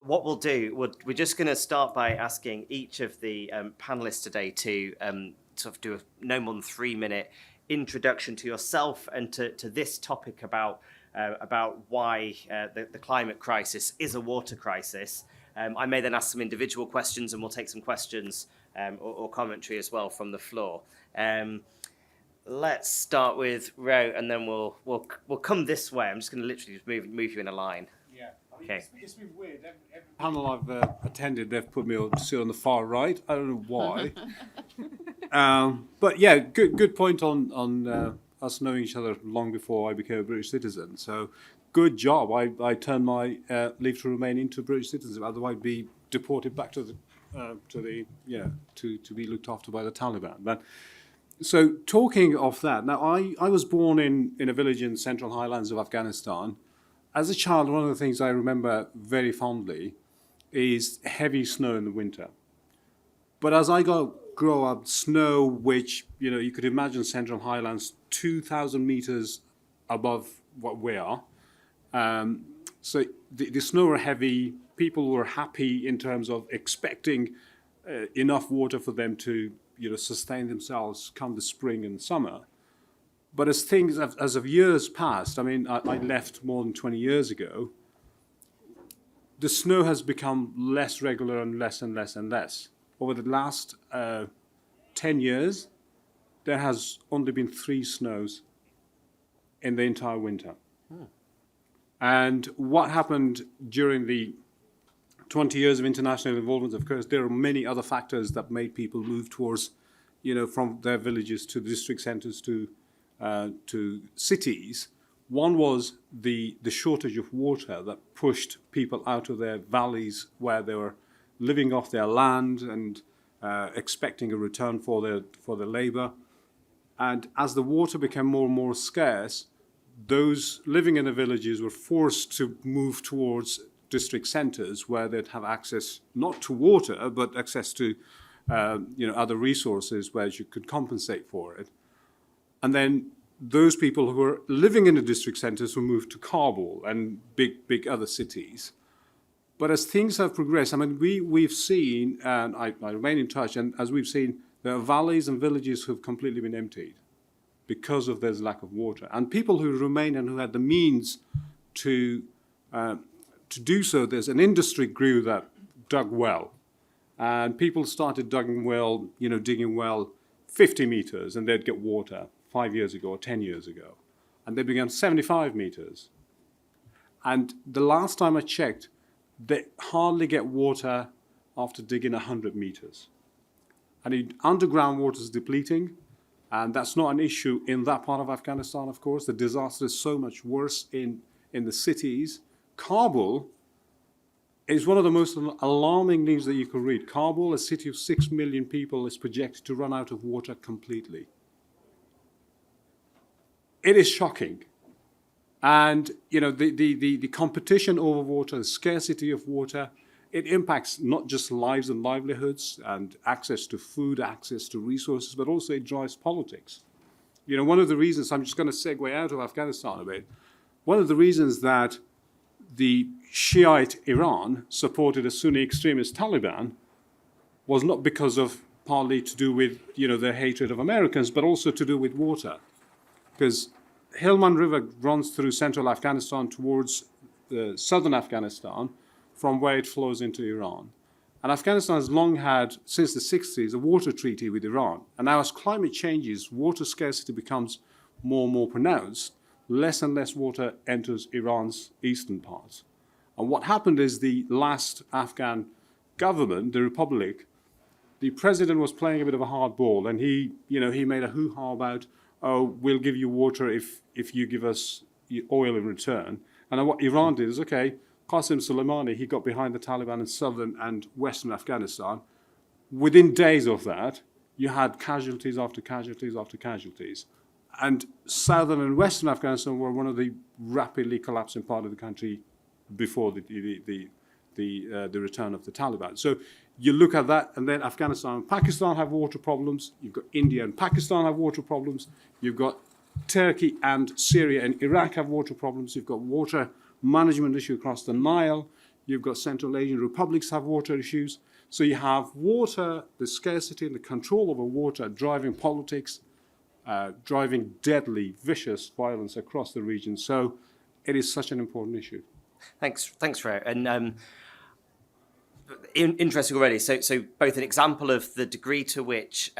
What we'll do, we're just going to start by asking each of the panelists today to sort of do a no more than 3-minute introduction to yourself and to this topic about why the climate crisis is a water crisis. I may then ask some individual questions, and we'll take some questions or commentary as well from the floor. Let's start with Roh, and then we'll come this way. I'm just going to literally just move you in a line. Yeah. Okay. It's been weird. Every panel I've attended, they've put me to sit on the far right. I don't know why. But yeah, good point on us knowing each other long before I became a British citizen. So good job. I turned my leave to remain into British citizenship. Otherwise, I'd be deported back to be looked after by the Taliban. But so talking of that, now I was born in a village in central highlands of Afghanistan. As a child, one of the things I remember very fondly is heavy snow in the winter. But as I grow up, snow, which, you could imagine central highlands 2,000 meters above what we are. So the snow were heavy. People were happy in terms of expecting enough water for them to, sustain themselves come the spring and summer. But as of years passed, I left more than 20 years ago, the snow has become less regular and less and less and less. Over the last 10 years, there has only been 3 snows in the entire winter. And what happened during the 20 years of international involvement, of course, there are many other factors that made people move towards, from their villages to district centres to cities. One was the shortage of water that pushed people out of their valleys where they were living off their land and expecting a return for their labour. And as the water became more and more scarce, those living in the villages were forced to move towards district centres where they'd have access not to water but access to other resources where you could compensate for it. And then those people who were living in the district centres were moved to Kabul and big other cities. But as things have progressed, we've seen, and I remain in touch, and as we've seen, there are valleys and villages who have completely been emptied because of this lack of water. And people who remained and who had the means to do so, there's an industry grew that dug well. And people started digging well 50 meters, and they'd get water 5 years ago or 10 years ago. And they began 75 meters. And the last time I checked, they hardly get water after digging 100 meters. And the underground water is depleting, and that's not an issue in that part of Afghanistan, of course. The disaster is so much worse in the cities. Kabul is one of the most alarming news that you could read. Kabul, a city of 6 million people, is projected to run out of water completely. It is shocking. And, the competition over water, the scarcity of water, it impacts not just lives and livelihoods and access to food, access to resources, but also it drives politics. One of the reasons, I'm just going to segue out of Afghanistan a bit, one of the reasons that the Shiite Iran supported a Sunni extremist Taliban was not because of partly to do with, their hatred of Americans, but also to do with water. Because Helmand River runs through central Afghanistan towards southern Afghanistan from where it flows into Iran. And Afghanistan has long had, since the 60s, a water treaty with Iran. And now as climate changes, water scarcity becomes more and more pronounced. Less and less water enters Iran's eastern parts. And what happened is the last Afghan government, the Republic, the president was playing a bit of a hard ball, and he made a hoo-ha about, we'll give you water if you give us oil in return. And what Iran did is, okay, Qasem Soleimani, he got behind the Taliban in southern and western Afghanistan. Within days of that, you had casualties after casualties after casualties. And southern and western Afghanistan were one of the rapidly collapsing part of the country before the return of the Taliban. So you look at that, and then Afghanistan and Pakistan have water problems. You've got India and Pakistan have water problems. You've got Turkey and Syria and Iraq have water problems. You've got water management issue across the Nile. You've got Central Asian republics have water issues. So you have water, the scarcity and the control over water driving politics, driving deadly, vicious violence across the region. So it is such an important issue. Thanks, Roh. And interesting already. So both an example of the degree to which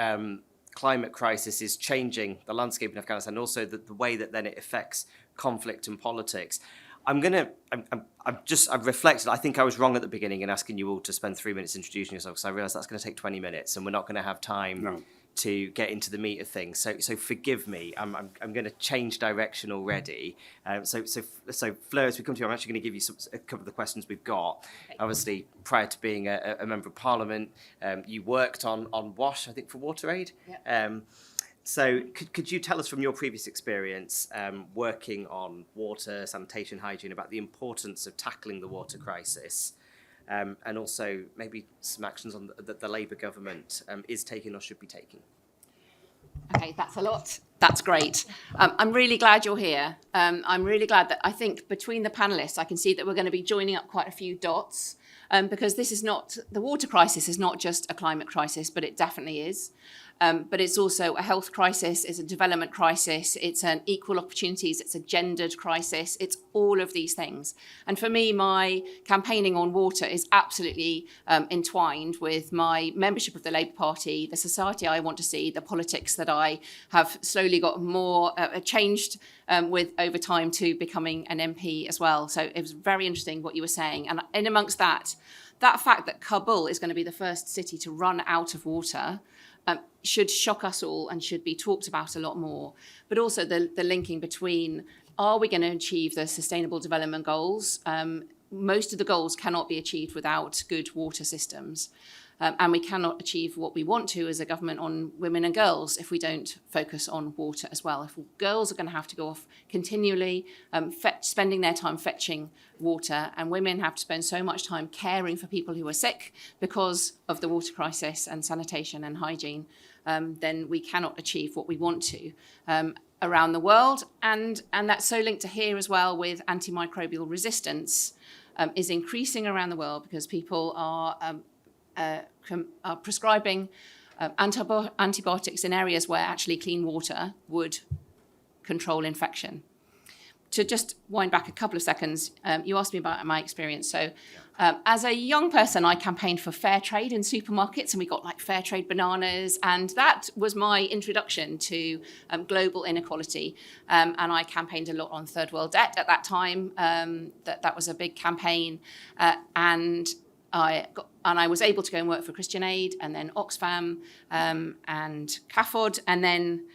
climate crisis is changing the landscape in Afghanistan, and also the way that then it affects conflict and politics. I've reflected. I think I was wrong at the beginning in asking you all to spend 3 minutes introducing yourself, because I realised that's going to take 20 minutes, and we're not going to have time to get into the meat of things. So forgive me. I'm going to change direction already. So Fleur, as we come to you, I'm actually going to give you a couple of the questions we've got. Okay. Obviously, prior to being a member of Parliament, you worked on WASH, I think, for WaterAid. Yep. So could you tell us from your previous experience working on water, sanitation, hygiene, about the importance of tackling the water crisis, and also maybe some actions on that the Labour government is taking or should be taking? Okay, that's a lot. That's great. I'm really glad you're here. I'm really glad that I think between the panellists, I can see that we're going to be joining up quite a few dots, because this is not, the water crisis is not just a climate crisis, but it definitely is. But it's also a health crisis, it's a development crisis, it's an equal opportunities, it's a gendered crisis, it's all of these things. And for me, my campaigning on water is absolutely entwined with my membership of the Labour Party, the society I want to see, the politics that I have slowly got more changed with over time to becoming an MP as well. So it was very interesting what you were saying. And in amongst that fact that Kabul is going to be the first city to run out of water should shock us all and should be talked about a lot more. But also the linking between, are we going to achieve the Sustainable Development Goals? Most of the goals cannot be achieved without good water systems. And we cannot achieve what we want to as a government on women and girls if we don't focus on water as well. If girls are going to have to go off continually spending their time fetching water, and women have to spend so much time caring for people who are sick because of the water crisis and sanitation and hygiene, then we cannot achieve what we want to around the world. And that's so linked to here as well with antimicrobial resistance is increasing around the world because people are prescribing antibiotics in areas where actually clean water would control infection. To just wind back a couple of seconds, you asked me about my experience. So as a young person, I campaigned for fair trade in supermarkets, and we got like fair trade bananas, and that was my introduction to global inequality. And I campaigned a lot on third world debt at that time. That was a big campaign. And I was able to go and work for Christian Aid, and then Oxfam, and CAFOD, and then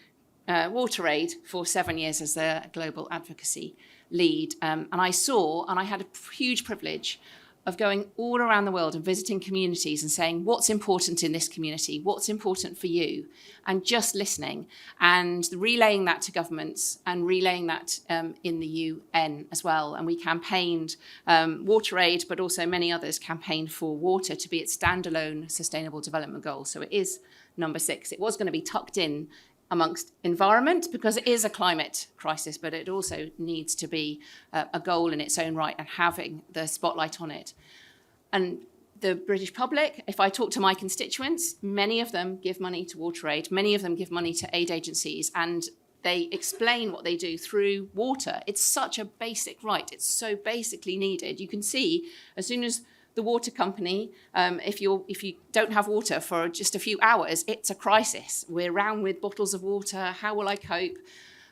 WaterAid for 7 years as the global advocacy lead. And I had a huge privilege of going all around the world and visiting communities and saying, what's important in this community? What's important for you? And just listening and relaying that to governments and relaying that in the UN as well. And we campaigned, WaterAid, but also many others campaigned for water to be its standalone Sustainable Development Goal. So it is number 6. It was going to be tucked in amongst environment because it is a climate crisis, but it also needs to be a goal in its own right and having the spotlight on it. And the British public, if I talk to my constituents, many of them give money to WaterAid, many of them give money to aid agencies, and they explain what they do through water. It's such a basic right. It's so basically needed. You can see as soon as the water company, if you don't have water for just a few hours, it's a crisis. We're around with bottles of water. How will I cope?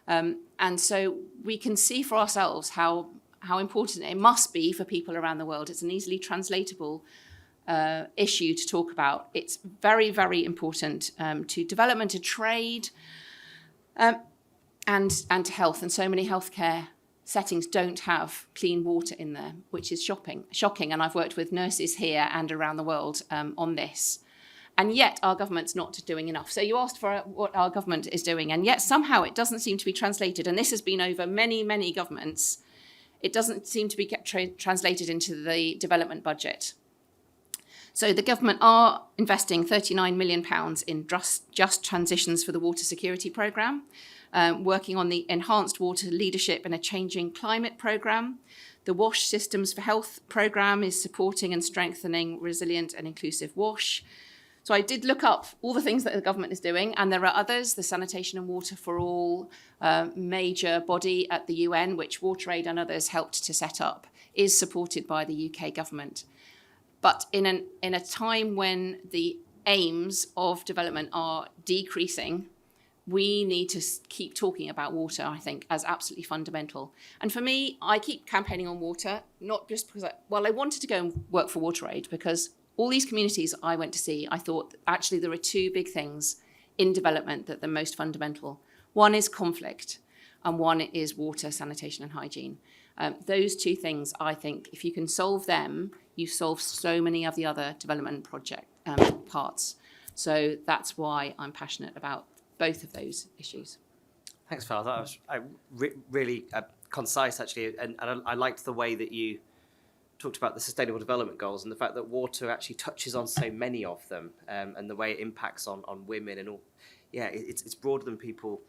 And so we can see for ourselves how important it must be for people around the world. It's an easily translatable issue to talk about. It's very, very important to development, to trade, and to health. And so many healthcare settings don't have clean water in there, which is shocking. And I've worked with nurses here and around the world on this. And yet our government's not doing enough. So you asked for what our government is doing, and yet somehow it doesn't seem to be translated. And this has been over many, many governments. It doesn't seem to be translated into the development budget. So the government are investing £39 million in just transitions for the water security programme, working on the enhanced water leadership in a changing climate programme. The WASH Systems for Health programme is supporting and strengthening resilient and inclusive WASH. So I did look up all the things that the government is doing, and there are others. The Sanitation and Water for All major body at the UN, which WaterAid and others helped to set up, is supported by the UK government. But in a time when the aims of development are decreasing, we need to keep talking about water, I think, as absolutely fundamental. And for me, I keep campaigning on water, not just because I wanted to go and work for WaterAid, because all these communities I went to see, I thought actually there are two big things in development that are the most fundamental. One is conflict, and one is water, sanitation, and hygiene. Those two things, I think, if you can solve them, you solve so many of the other development project parts. So that's why I'm passionate about both of those issues. Thanks, Val. That was really concise, actually, and I liked the way that you talked about the Sustainable Development Goals and the fact that water actually touches on so many of them, and the way it impacts on women and all. Yeah, it's broader than people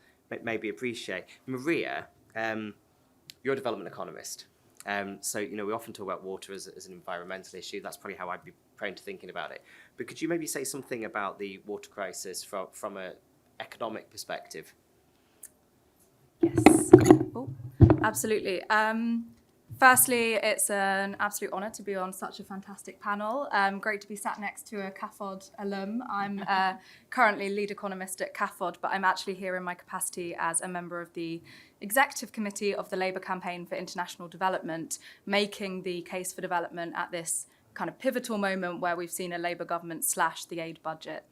maybe appreciate. Maria, you're a development economist. So, we often talk about water as an environmental issue. That's probably how I'd be prone to thinking about it. But could you maybe say something about the water crisis from an economic perspective? Yes, absolutely. Firstly, it's an absolute honour to be on such a fantastic panel. Great to be sat next to a CAFOD alum. I'm currently lead economist at CAFOD, but I'm actually here in my capacity as a member of the Executive Committee of the Labour Campaign for International Development, making the case for development at this kind of pivotal moment where we've seen a Labour government slash the aid budget.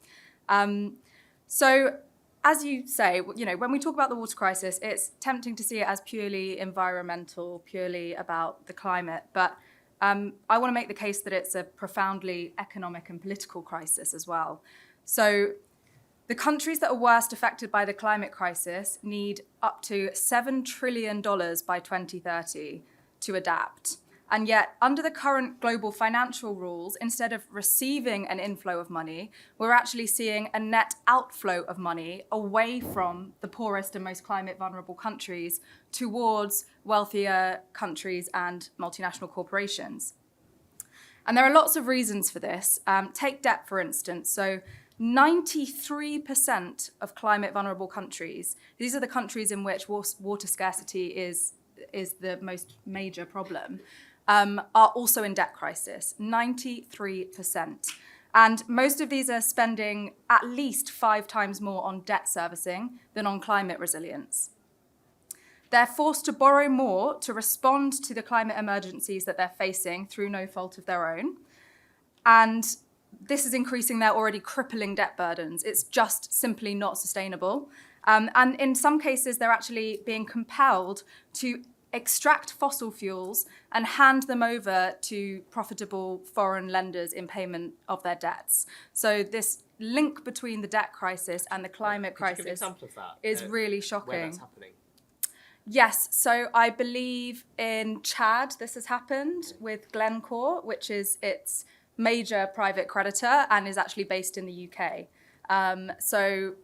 So, as you say, when we talk about the water crisis, it's tempting to see it as purely environmental, purely about the climate. But I want to make the case that it's a profoundly economic and political crisis as well. So the countries that are worst affected by the climate crisis need up to $7 trillion by 2030 to adapt. And yet, under the current global financial rules, instead of receiving an inflow of money, we're actually seeing a net outflow of money away from the poorest and most climate vulnerable countries towards wealthier countries and multinational corporations. And there are lots of reasons for this. Take debt, for instance. So 93% of climate vulnerable countries, these are the countries in which water scarcity is the most major problem, are also in debt crisis, 93%. And most of these are spending at least 5 times more on debt servicing than on climate resilience. They're forced to borrow more to respond to the climate emergencies that they're facing through no fault of their own. And this is increasing their already crippling debt burdens. It's just simply not sustainable. And in some cases, they're actually being compelled to extract fossil fuels and hand them over to profitable foreign lenders in payment of their debts. So this link between the debt crisis and the climate crisis is really shocking. Where that's happening? Yes, so I believe in Chad this has happened with Glencore, which is its major private creditor and is actually based in the UK. So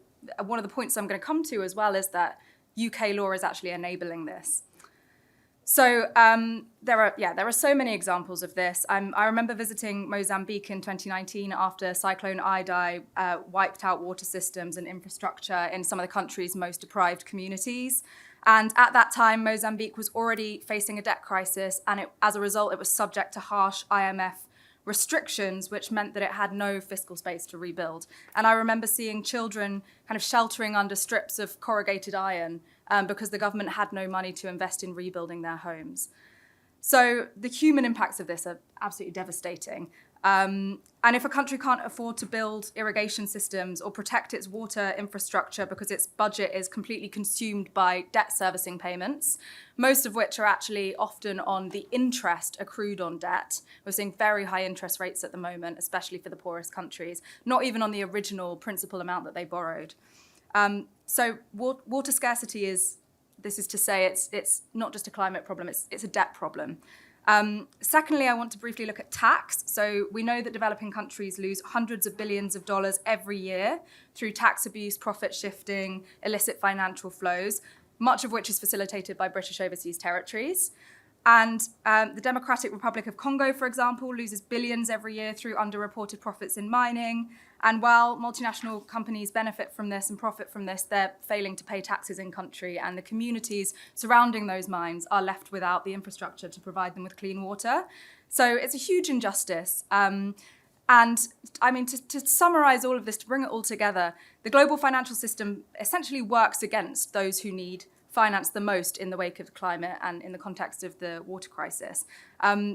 one of the points I'm going to come to as well is that UK law is actually enabling this. So there are so many examples of this. I remember visiting Mozambique in 2019 after Cyclone Idai wiped out water systems and infrastructure in some of the country's most deprived communities. And at that time, Mozambique was already facing a debt crisis, and as a result, it was subject to harsh IMF restrictions, which meant that it had no fiscal space to rebuild. And I remember seeing children kind of sheltering under strips of corrugated iron because the government had no money to invest in rebuilding their homes. So the human impacts of this are absolutely devastating. And if a country can't afford to build irrigation systems or protect its water infrastructure because its budget is completely consumed by debt servicing payments, most of which are actually often on the interest accrued on debt. We're seeing very high interest rates at the moment, especially for the poorest countries, not even on the original principal amount that they borrowed. So water scarcity is to say it's not just a climate problem, it's a debt problem. Secondly, I want to briefly look at tax. So we know that developing countries lose hundreds of billions of dollars every year through tax abuse, profit shifting, illicit financial flows, much of which is facilitated by British overseas territories. And the Democratic Republic of Congo, for example, loses billions every year through underreported profits in mining. And while multinational companies benefit from this and profit from this, they're failing to pay taxes in country, and the communities surrounding those mines are left without the infrastructure to provide them with clean water. So it's a huge injustice. And I mean, to summarize all of this, to bring it all together, the global financial system essentially works against those who need finance the most in the wake of climate and in the context of the water crisis.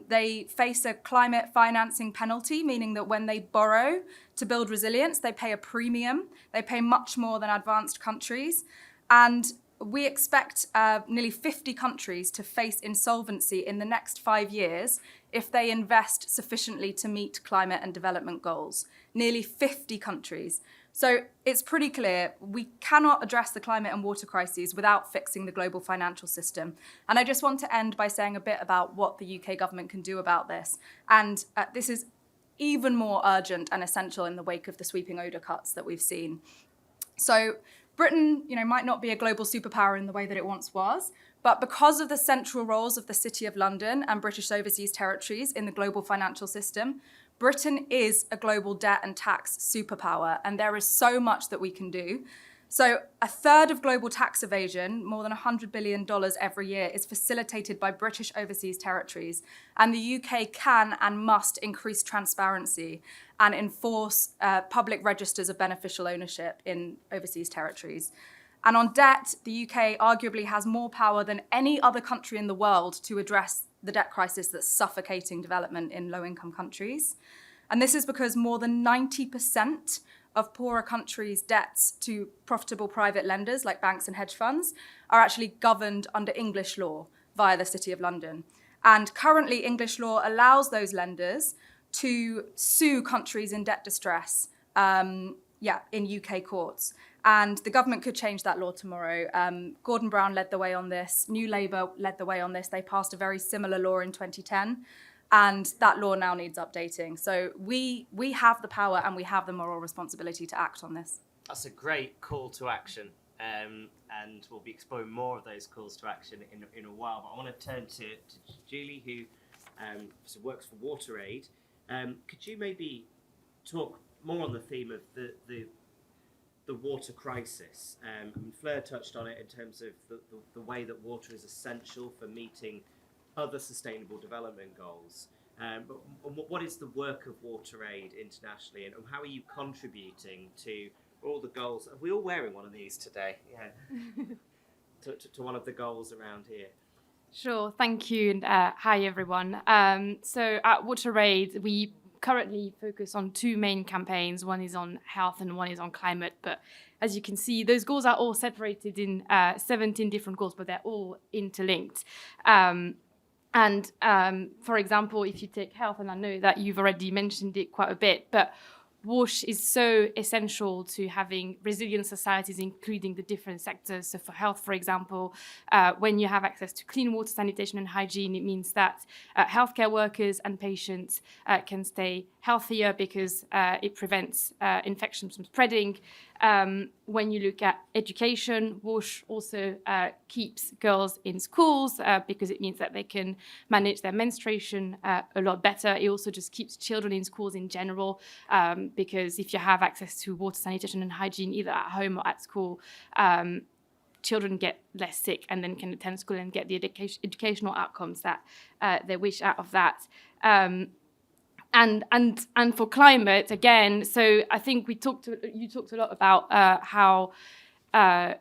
They face a climate financing penalty, meaning that when they borrow to build resilience, they pay a premium. They pay much more than advanced countries. And we expect nearly 50 countries to face insolvency in the next 5 years if they invest sufficiently to meet climate and development goals. Nearly 50 countries. So it's pretty clear we cannot address the climate and water crises without fixing the global financial system. And I just want to end by saying a bit about what the UK government can do about this. And this is even more urgent and essential in the wake of the sweeping odour cuts that we've seen. So Britain, might not be a global superpower in the way that it once was, but because of the central roles of the City of London and British overseas territories in the global financial system, Britain is a global debt and tax superpower, and there is so much that we can do. So a third of global tax evasion, more than $100 billion every year, is facilitated by British overseas territories. And the UK can and must increase transparency and enforce public registers of beneficial ownership in overseas territories. And on debt, the UK arguably has more power than any other country in the world to address the debt crisis that's suffocating development in low-income countries. And this is because more than 90% of poorer countries' debts to profitable private lenders like banks and hedge funds are actually governed under English law via the City of London. And currently, English law allows those lenders to sue countries in debt distress in UK courts. And the government could change that law tomorrow. Gordon Brown led the way on this. New Labour led the way on this. They passed a very similar law in 2010. And that law now needs updating. So we have the power and we have the moral responsibility to act on this. That's a great call to action. And we'll be exploring more of those calls to action in a while. But I want to turn to Julie, who works for WaterAid. Could you maybe talk more on the theme of the water crisis? Fleur touched on it in terms of the way that water is essential for meeting other sustainable development goals. But what is the work of WaterAid internationally, and how are you contributing to all the goals? Are we all wearing one of these today? Yeah. to one of the goals around here. Sure, thank you, and hi everyone. So at WaterAid, we currently focus on two main campaigns. One is on health and one is on climate. But as you can see, those goals are all separated in 17 different goals, but they're all interlinked. For example, if you take health, and I know that you've already mentioned it quite a bit, but WASH is so essential to having resilient societies, including the different sectors. So for health, for example, when you have access to clean water, sanitation and hygiene, it means that healthcare workers and patients can stay healthier because it prevents infections from spreading. When you look at education, WASH also keeps girls in schools because it means that they can manage their menstruation a lot better. It also just keeps children in schools in general because if you have access to water, sanitation and hygiene, either at home or at school, children get less sick and then can attend school and get the educational outcomes that they wish out of that. And for climate, again, so I think you talked a lot about how the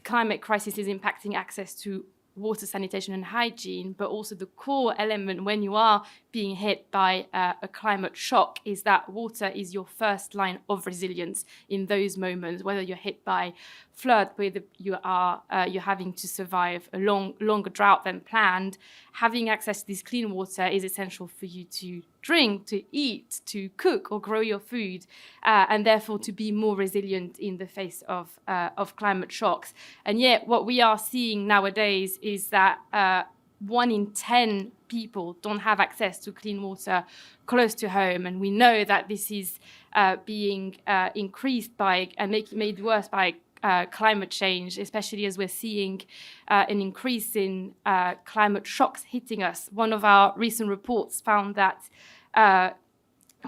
climate crisis is impacting access to water, sanitation and hygiene, but also the core element when you are being hit by a climate shock is that water is your first line of resilience in those moments, whether you're hit by flood, whether you're having to survive a longer drought than planned. Having access to this clean water is essential for you to drink, to eat, to cook or grow your food, and therefore to be more resilient in the face of climate shocks. And yet what we are seeing nowadays is that 1 in 10 people don't have access to clean water close to home. And we know that this is being increased by and made worse by climate change, especially as we're seeing an increase in climate shocks hitting us. One of our recent reports found that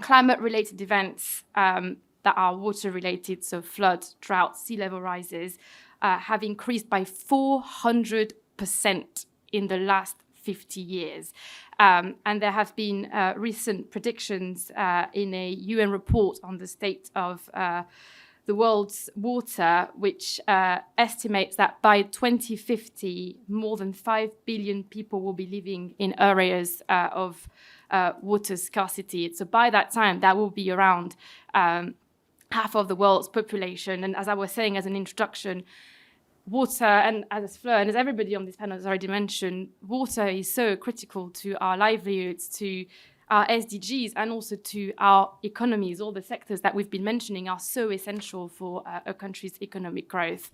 climate-related events that are water-related, so flood, drought, sea level rises, have increased by 400% in the last 50 years. And there have been recent predictions in a UN report on the state of the world's water, which estimates that by 2050, more than 5 billion people will be living in areas of water scarcity. So by that time, that will be around half of the world's population. And as I was saying as an introduction, water, and as Fleur and as everybody on this panel has already mentioned, water is so critical to our livelihoods, to our SDGs, and also to our economies. All the sectors that we've been mentioning are so essential for a country's economic growth.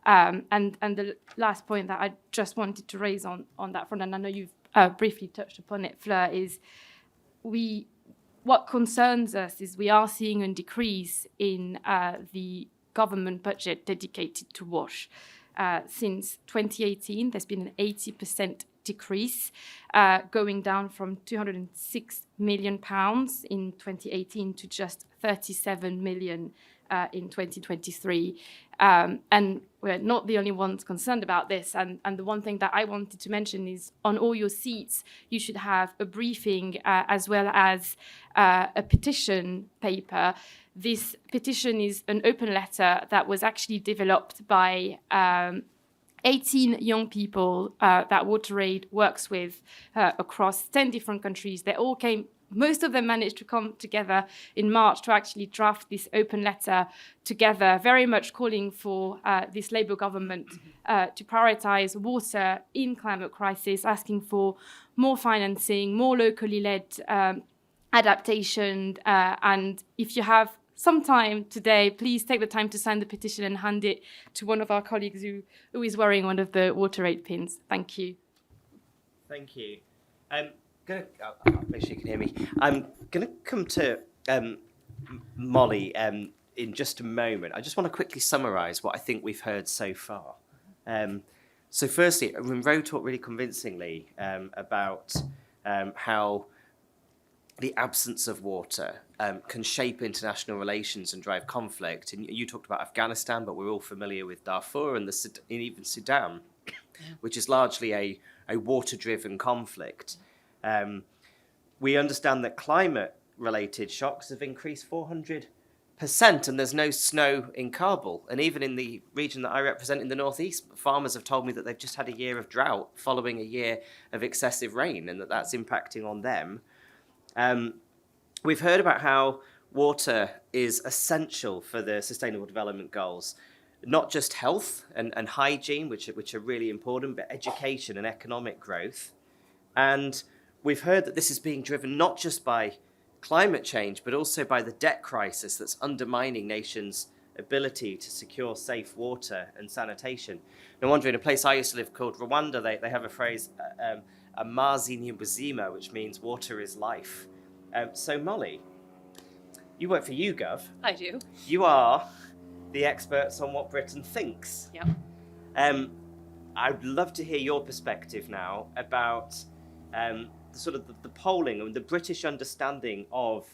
And the last point that I just wanted to raise on that front, and I know you've briefly touched upon it, Fleur, is what concerns us is we are seeing a decrease in the government budget dedicated to WASH. Since 2018, there's been an 80% decrease, going down from £206 million in 2018 to just 37 million in 2023. And we're not the only ones concerned about this. And the one thing that I wanted to mention is on all your seats, you should have a briefing as well as a petition paper. This petition is an open letter that was actually developed by 18 young people that WaterAid works with across 10 different countries. They all came, most of them managed to come together in March to actually draft this open letter together, very much calling for this Labour government to prioritise water in climate crisis, asking for more financing, more locally led adaptation. And if you have some time today, please take the time to sign the petition and hand it to one of our colleagues who is wearing one of the WaterAid pins. Thank you. Thank you. Make sure you can hear me. I'm going to come to Molly in just a moment. I just want to quickly summarise what I think we've heard so far. So firstly, Roh talked really convincingly about how the absence of water can shape international relations and drive conflict. And you talked about Afghanistan, but we're all familiar with Darfur and even Sudan, which is largely a water-driven conflict. We understand that climate-related shocks have increased 400%, and there's no snow in Kabul. And even in the region that I represent in the northeast, farmers have told me that they've just had a year of drought following a year of excessive rain, and that's impacting on them. We've heard about how water is essential for the Sustainable Development Goals, not just health and hygiene, which are really important, but education and economic growth. And we've heard that this is being driven not just by climate change, but also by the debt crisis that's undermining nations' ability to secure safe water and sanitation. No wonder in a place I used to live called Rwanda, they have a phrase, amazi ni ubuzima, which means water is life. So Molly, you work for YouGov. I do. You are the experts on what Britain thinks. Yep. I'd love to hear your perspective now about the polling and the British understanding of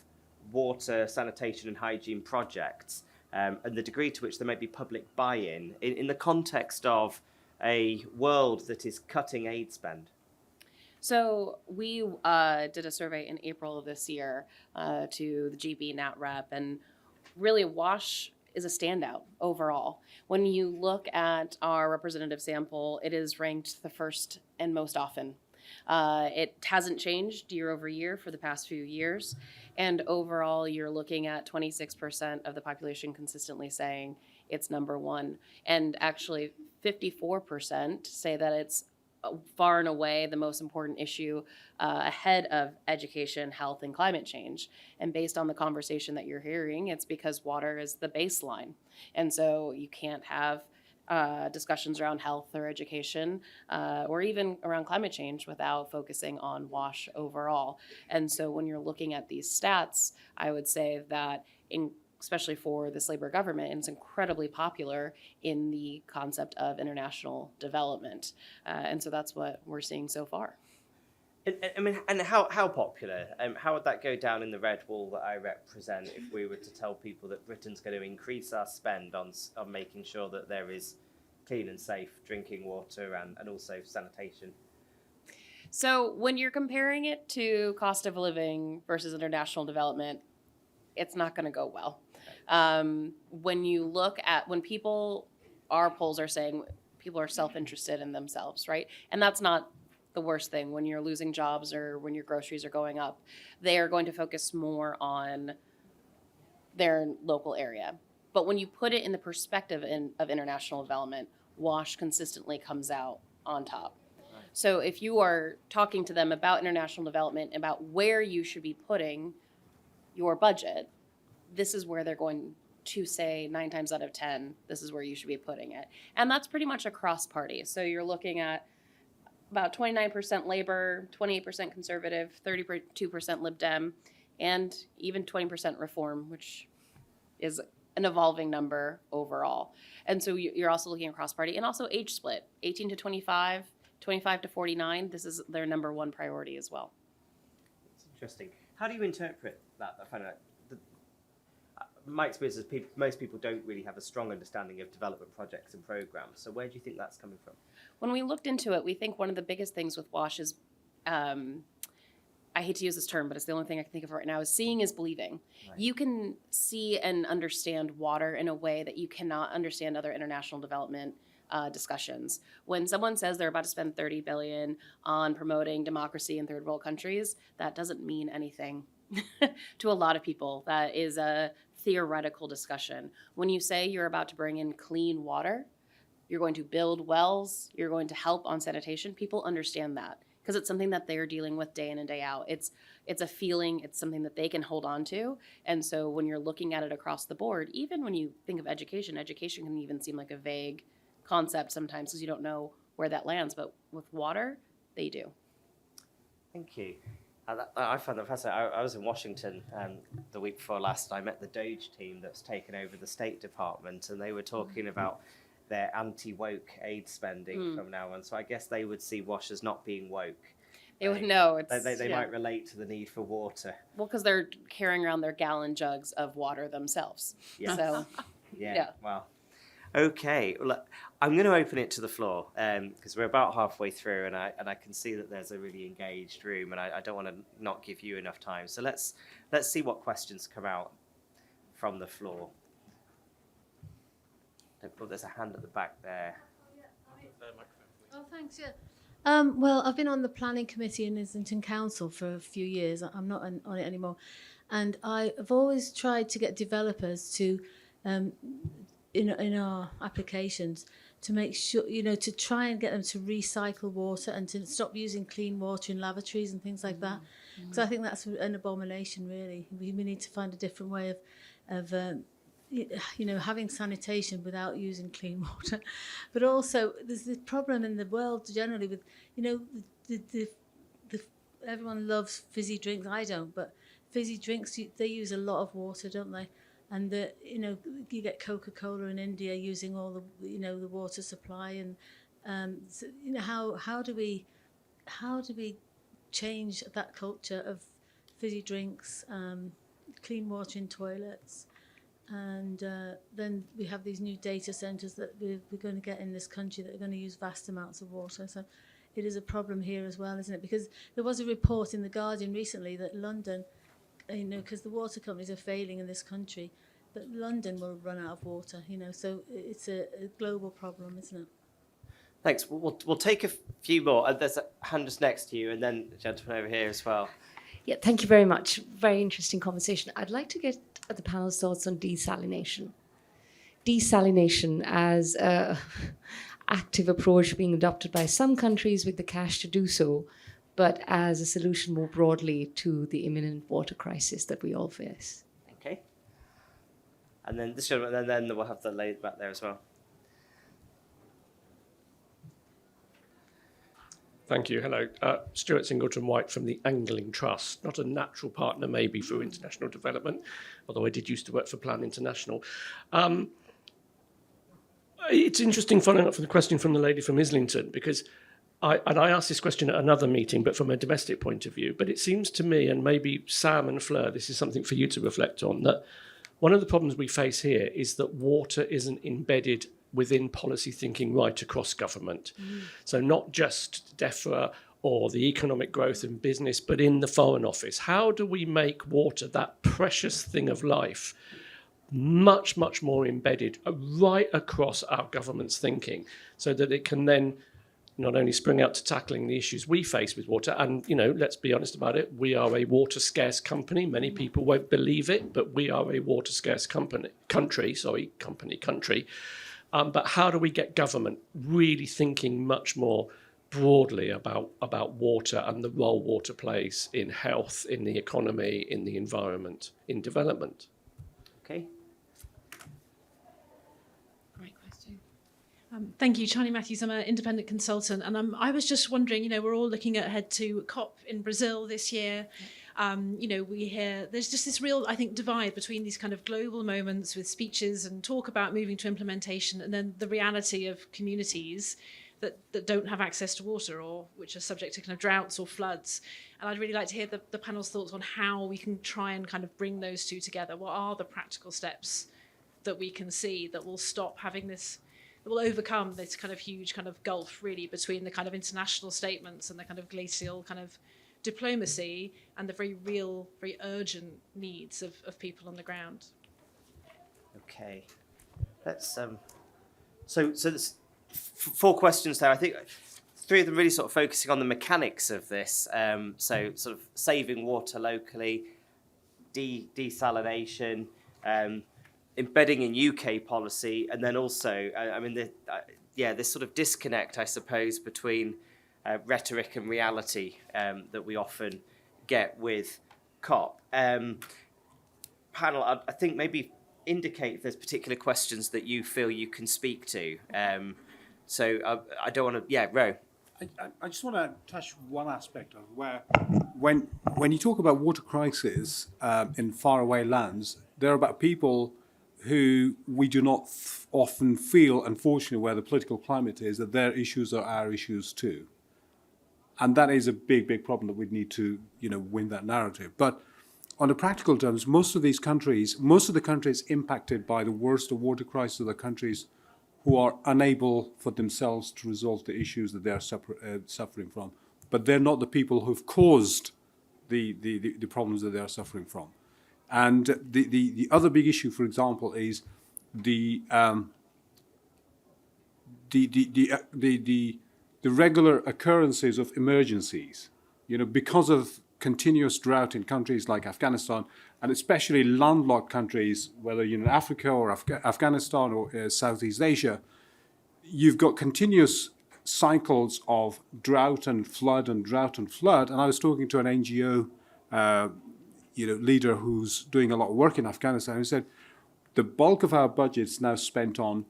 water, sanitation and hygiene projects, and the degree to which there may be public buy-in in the context of a world that is cutting aid spend. So we did a survey in April of this year to the GB NatRep, and really WASH is a standout overall. When you look at our representative sample, it is ranked the first and most often. It hasn't changed year over year for the past few years, and overall you're looking at 26% of the population consistently saying it's number one, and actually 54% say that it's far and away the most important issue ahead of education, health, and climate change. And based on the conversation that you're hearing, it's because water is the baseline. And so you can't have discussions around health or education or even around climate change without focusing on WASH overall. And so when you're looking at these stats, I would say that especially for this Labour government, and it's incredibly popular in the concept of international development. And so that's what we're seeing so far. I mean, and how popular? How would that go down in the red wall that I represent if we were to tell people that Britain's going to increase our spend on making sure that there is clean and safe drinking water and also sanitation? So when you're comparing it to cost of living versus international development, it's not going to go well. When you look at our polls are saying people are self-interested in themselves, right? And that's not the worst thing when you're losing jobs or when your groceries are going up. They are going to focus more on their local area. But when you put it in the perspective of international development, WASH consistently comes out on top. So if you are talking to them about international development, about where you should be putting your budget, this is where they're going to say 9 times out of 10, this is where you should be putting it. And that's pretty much across parties. So you're looking at about 29% Labour, 28% Conservative, 32% Lib Dem, and even 20% Reform, which is an evolving number overall. And so you're also looking across party, and also age split, 18 to 25, 25 to 49. This is their number one priority as well. It's interesting. How do you interpret that? I find my experience is most people don't really have a strong understanding of development projects and programs. So where do you think that's coming from? When we looked into it, we think one of the biggest things with WASH is, I hate to use this term, but it's the only thing I can think of right now, is seeing is believing. Right. You can see and understand water in a way that you cannot understand other international development discussions. When someone says they're about to spend $30 billion on promoting democracy in third world countries, that doesn't mean anything to a lot of people. That is a theoretical discussion. When you say you're about to bring in clean water, you're going to build wells, you're going to help on sanitation, people understand that because it's something that they're dealing with day in and day out. It's a feeling, it's something that they can hold on to. And so when you're looking at it across the board, even when you think of education can even seem like a vague concept sometimes because you don't know where that lands. But with water, they do. Thank you. I found that fascinating. I was in Washington the week before last, and I met the Doge team that's taken over the State Department, and they were talking about their anti-woke aid spending from now on. So I guess they would see WASH as not being woke. They would know. They might relate to the need for water. Well, because they're carrying around their gallon jugs of water themselves. Yeah. So, yeah. Wow. Okay. Well, look, I'm going to open it to the floor because we're about halfway through, and I can see that there's a really engaged room, and I don't want to not give you enough time. So let's see what questions come out from the floor. Oh, there's a hand at the back there. Oh, thanks, yeah. Well, I've been on the planning committee in Islington Council for a few years. I'm not on it anymore. And I've always tried to get developers to, in our applications, to make sure, to try and get them to recycle water and to stop using clean water in lavatories and things like that. Because I think that's an abomination, really. We need to find a different way of having sanitation without using clean water. But also, there's this problem in the world generally with, everyone loves fizzy drinks. I don't, but fizzy drinks, they use a lot of water, don't they? And you get Coca-Cola in India using all the water supply, and how do we change that culture of fizzy drinks, clean water in toilets? And then we have these new data centres that we're going to get in this country that are going to use vast amounts of water. So it is a problem here as well, isn't it? Because there was a report in The Guardian recently that London, because the water companies are failing in this country, that London will run out of water, So it's a global problem, isn't it? Thanks. We'll take a few more. There's a hand just next to you, and then the gentleman over here as well. Yeah, thank you very much. Very interesting conversation. I'd like to get the panel's thoughts on desalination. Desalination as an active approach being adopted by some countries with the cash to do so, but as a solution more broadly to the imminent water crisis that we all face. Okay. And then this gentleman, and then we'll have the lady back there as well. Thank you. Hello. Stuart Singleton-White from the Angling Trust. Not a natural partner maybe for international development, although I did used to work for Plan International. It's interesting following up from the question from the lady from Islington, because I asked this question at another meeting, but from a domestic point of view. But it seems to me, and maybe Sam and Fleur, this is something for you to reflect on, that one of the problems we face here is that water isn't embedded within policy thinking right across government. So not just DEFRA or the economic growth in business, but in the Foreign Office. How do we make water, that precious thing of life, much, much more embedded right across our government's thinking, so that it can then not only spring out to tackling the issues we face with water, and, you know, let's be honest about it, we are a water scarce company. Many people won't believe it, but we are a water scarce country. But how do we get government really thinking much more broadly about water and the role water plays in health, in the economy, in the environment, in development? Okay. Great question. Thank you, Charlie Matthews. I'm an independent consultant, and I was just wondering, you know, we're all looking ahead to COP in Brazil this year. You know, we hear there's just this real, I think, divide between these kind of global moments with speeches and talk about moving to implementation, and then the reality of communities that don't have access to water, or which are subject to kind of droughts or floods. And I'd really like to hear the panel's thoughts on how we can try and kind of bring those two together. What are the practical steps that we can see that will stop having this, that will overcome this kind of huge kind of gulf really between the kind of international statements and the kind of glacial kind of diplomacy and the very real, very urgent needs of people on the ground? Okay. Let's so there's four questions there. I think three of them really sort of focusing on the mechanics of this. So sort of saving water locally, desalination, embedding in UK policy, and then also, this sort of disconnect, I suppose, between rhetoric and reality that we often get with COP. Panel, I think maybe indicate if there's particular questions that you feel you can speak to. So I don't want to, Roh. I just want to touch one aspect of where, when you talk about water crisis in faraway lands, they're about people who we do not often feel, unfortunately, where the political climate is, that their issues are our issues too. And that is a big, big problem that we need to, win that narrative. But on the practical terms, most of the countries impacted by the worst of water crisis are the countries who are unable for themselves to resolve the issues that they are suffering from. But they're not the people who've caused the problems that they are suffering from. And the other big issue, for example, is the regular occurrences of emergencies. Because of continuous drought in countries like Afghanistan, and especially landlocked countries, whether you're in Africa or Afghanistan or Southeast Asia, you've got continuous cycles of drought and flood and drought and flood. And I was talking to an NGO leader who's doing a lot of work in Afghanistan, who said the bulk of our budget's now spent on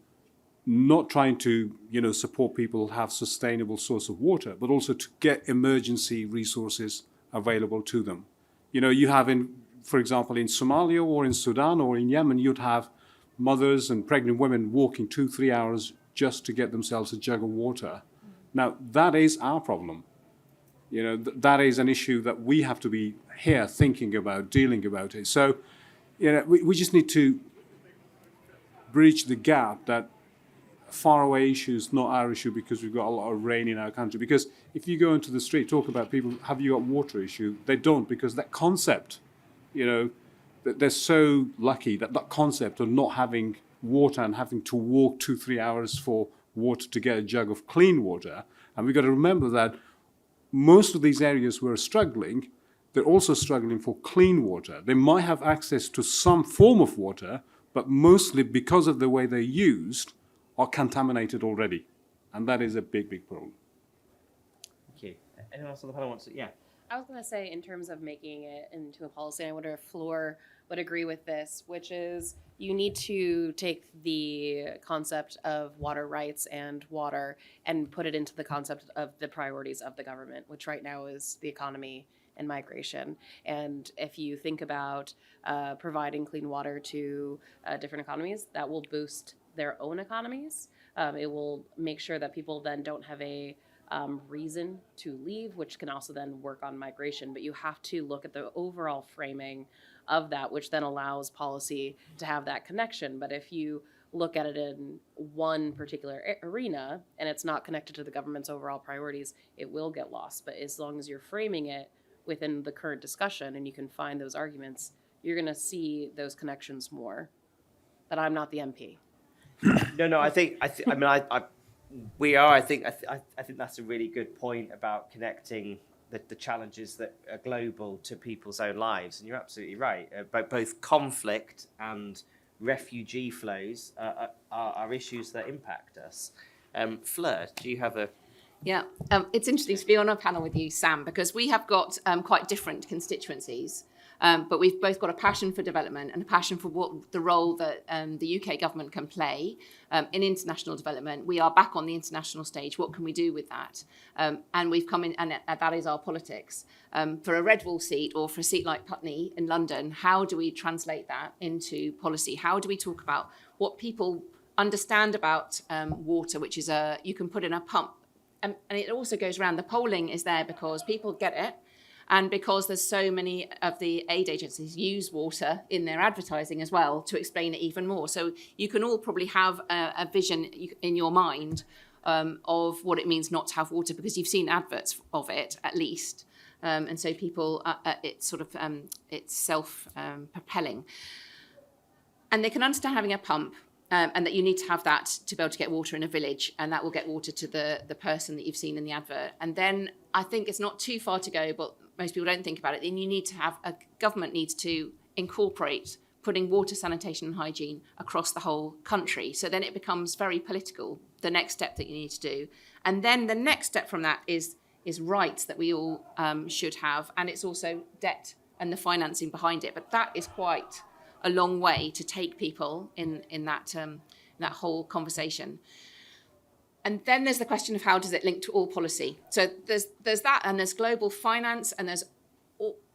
not trying to, support people who have sustainable source of water, but also to get emergency resources available to them. You have for example, in Somalia or in Sudan or in Yemen, you'd have mothers and pregnant women walking 2-3 hours just to get themselves a jug of water. Now, that is our problem. That is an issue that we have to be here thinking about, dealing about it. So, we just need to bridge the gap that faraway issue is not our issue because we've got a lot of rain in our country. Because if you go into the street, talk about people, have you got water issue? They don't, because that concept, that they're so lucky that concept of not having water and having to walk 2-3 hours for water to get a jug of clean water. And we've got to remember that most of these areas who are struggling, they're also struggling for clean water. They might have access to some form of water, but mostly because of the way they're used, are contaminated already. And that is a big, big problem. Thank you. Anyone else on the panel wants to? Yeah. I was going to say, in terms of making it into a policy, I wonder if Fleur would agree with this, which is you need to take the concept of water rights and water and put it into the concept of the priorities of the government, which right now is the economy and migration. And if you think about providing clean water to different economies, that will boost their own economies. It will make sure that people then don't have a reason to leave, which can also then work on migration. But you have to look at the overall framing of that, which then allows policy to have that connection. But if you look at it in one particular arena and it's not connected to the government's overall priorities, it will get lost. But as long as you're framing it within the current discussion and you can find those arguments, you're going to see those connections more. But I'm not the MP. No, I think we are. I think that's a really good point about connecting the challenges that are global to people's own lives. And you're absolutely right. Both conflict and refugee flows are issues that impact us. Fleur, do you have a... Yeah, it's interesting to be on a panel with you, Sam, because we have got quite different constituencies. But we've both got a passion for development and a passion for what the role that the UK government can play in international development. We are back on the international stage. What can we do with that? And we've come in, and that is our politics. For a red wall seat or for a seat like Putney in London, how do we translate that into policy? How do we talk about what people understand about water, which is you can put in a pump? And it also goes around. The polling is there because people get it. And because there's so many of the aid agencies use water in their advertising as well to explain it even more. So you can all probably have a vision in your mind of what it means not to have water because you've seen adverts of it at least. And so people, it's sort of, it's self-propelling. And they can understand having a pump and that you need to have that to be able to get water in a village, and that will get water to the person that you've seen in the advert. And then I think it's not too far to go, but most people don't think about it. Then you need to have, a government needs to incorporate putting water, sanitation and hygiene across the whole country. So then it becomes very political, the next step that you need to do. And then the next step from that is rights that we all should have. And it's also debt and the financing behind it. But that is quite a long way to take people in that whole conversation. And then there's the question of how does it link to all policy? So there's that, and there's global finance, and there's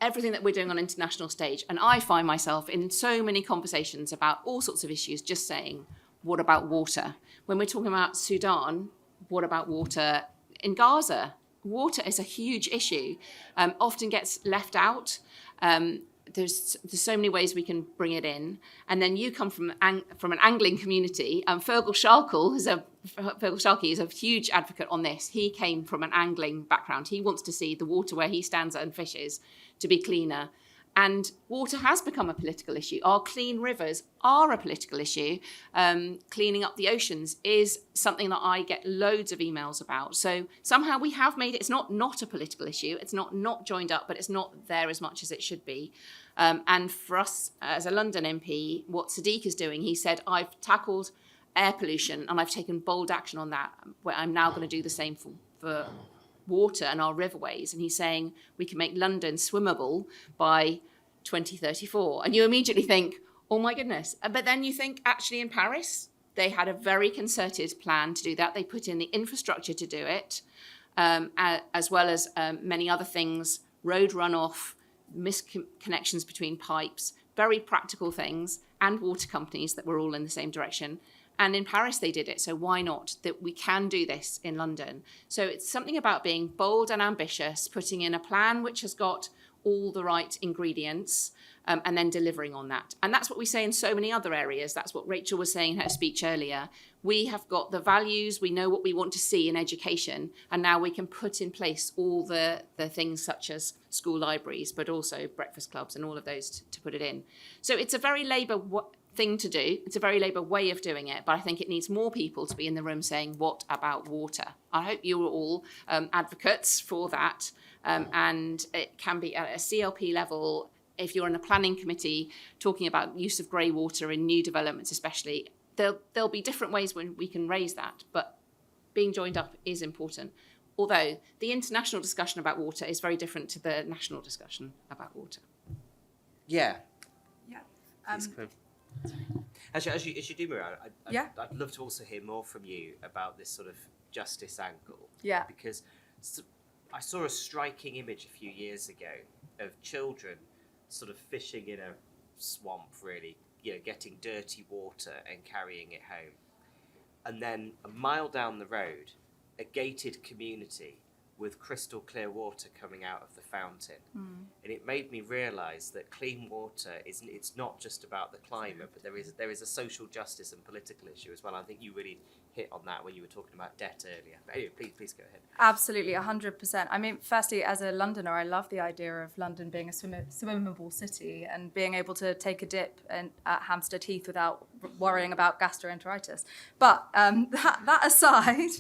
everything that we're doing on international stage. And I find myself in so many conversations about all sorts of issues just saying, what about water? When we're talking about Sudan, what about water in Gaza? Water is a huge issue, often gets left out. There's so many ways we can bring it in. And then you come from an angling community. Fergal Sharkey is a huge advocate on this. He came from an angling background. He wants to see the water where he stands and fishes to be cleaner. And water has become a political issue. Our clean rivers are a political issue. Cleaning up the oceans is something that I get loads of emails about. So somehow we have made it, it's not a political issue. It's not joined up, but it's not there as much as it should be. And for us as a London MP, what Sadiq is doing, he said, I've tackled air pollution and I've taken bold action on that, where I'm now going to do the same for water and our riverways. And he's saying we can make London swimmable by 2034. And you immediately think, oh my goodness. But then you think, actually in Paris, they had a very concerted plan to do that. They put in the infrastructure to do it, as well as many other things, road runoff, misconnections between pipes, very practical things, and water companies that were all in the same direction. And in Paris, they did it. So why not? That we can do this in London. So it's something about being bold and ambitious, putting in a plan which has got all the right ingredients, and then delivering on that. And that's what we say in so many other areas. That's what Rachel was saying in her speech earlier. We have got the values, we know what we want to see in education, and now we can put in place all the things such as school libraries, but also breakfast clubs and all of those to put it in. So it's a very Labour thing to do. It's a very Labour way of doing it, but I think it needs more people to be in the room saying, what about water? I hope you're all advocates for that, and it can be at a CLP level. If you're in a planning committee talking about use of grey water in new developments especially, there'll be different ways when we can raise that, but being joined up is important. Although the international discussion about water is very different to the national discussion about water. Yeah. Yeah. Please, come in. Actually, as you do, Maria, Yeah. I'd love to also hear more from you about this sort of justice angle. Yeah. Because I saw a striking image a few years ago of children sort of fishing in a swamp, really, getting dirty water and carrying it home. And then a mile down the road, a gated community with crystal clear water coming out of the fountain. And it made me realise that clean water it's not just about the climate, but there is a social justice and political issue as well. I think you really hit on that when you were talking about debt earlier. But anyway, please go ahead. Absolutely, 100%. I mean, firstly, as a Londoner, I love the idea of London being a swimmable city and being able to take a dip at Hampstead Heath without worrying about gastroenteritis. But that aside,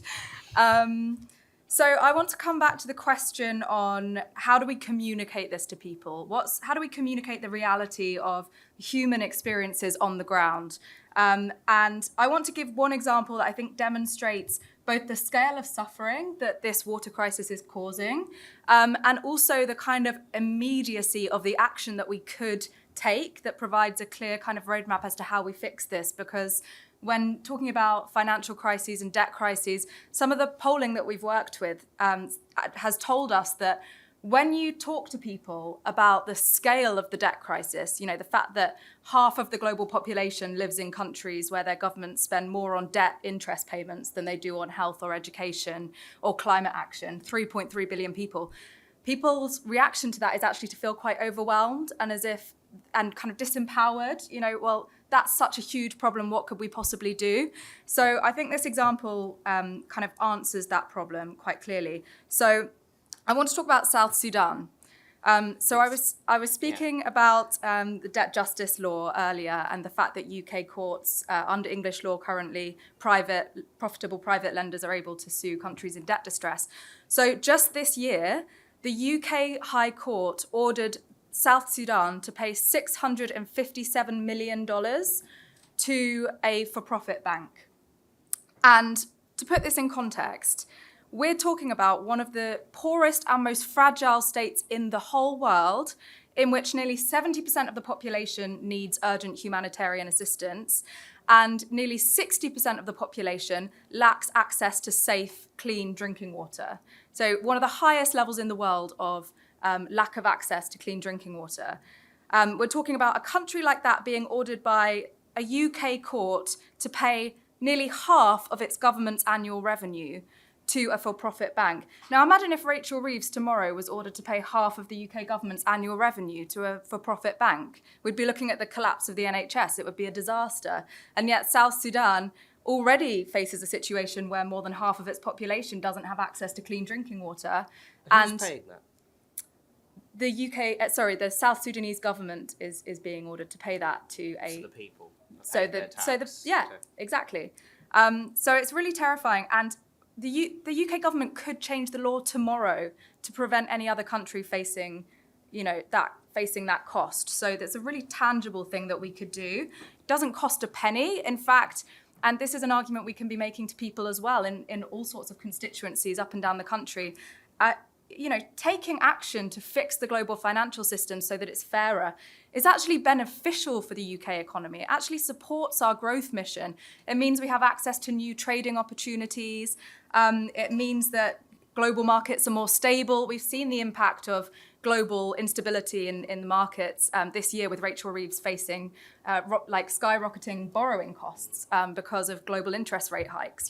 so I want to come back to the question on how do we communicate this to people? How do we communicate the reality of human experiences on the ground? And I want to give one example that I think demonstrates both the scale of suffering that this water crisis is causing, and also the kind of immediacy of the action that we could take that provides a clear kind of roadmap as to how we fix this. Because when talking about financial crises and debt crises, some of the polling that we've worked with has told us that when you talk to people about the scale of the debt crisis, the fact that half of the global population lives in countries where their governments spend more on debt interest payments than they do on health or education or climate action, 3.3 billion people, people's reaction to that is actually to feel quite overwhelmed and kind of disempowered, well, that's such a huge problem, what could we possibly do? So I think this example kind of answers that problem quite clearly. So I want to talk about South Sudan. So I was speaking about the debt justice law earlier and the fact that UK courts, under English law currently, profitable private lenders are able to sue countries in debt distress. So just this year, the UK High Court ordered South Sudan to pay $657 million to a for-profit bank. And to put this in context, we're talking about one of the poorest and most fragile states in the whole world, in which nearly 70% of the population needs urgent humanitarian assistance, and nearly 60% of the population lacks access to safe, clean drinking water. So one of the highest levels in the world of lack of access to clean drinking water. We're talking about a country like that being ordered by a UK court to pay nearly half of its government's annual revenue to a for-profit bank. Now imagine if Rachel Reeves tomorrow was ordered to pay half of the UK government's annual revenue to a for-profit bank. We'd be looking at the collapse of the NHS. It would be a disaster. And yet South Sudan already faces a situation where more than half of its population doesn't have access to clean drinking water. Who's paying that? The South Sudanese government is being ordered to pay that to the people. Exactly. So it's really terrifying, and the UK government could change the law tomorrow to prevent any other country facing that cost. So that's a really tangible thing that we could do. It doesn't cost a penny, in fact. And this is an argument we can be making to people as well in all sorts of constituencies up and down the country. Taking action to fix the global financial system so that it's fairer is actually beneficial for the UK economy. It actually supports our growth mission. It means we have access to new trading opportunities. It means that global markets are more stable. We've seen the impact of global instability in the markets this year with Rachel Reeves facing skyrocketing borrowing costs because of global interest rate hikes.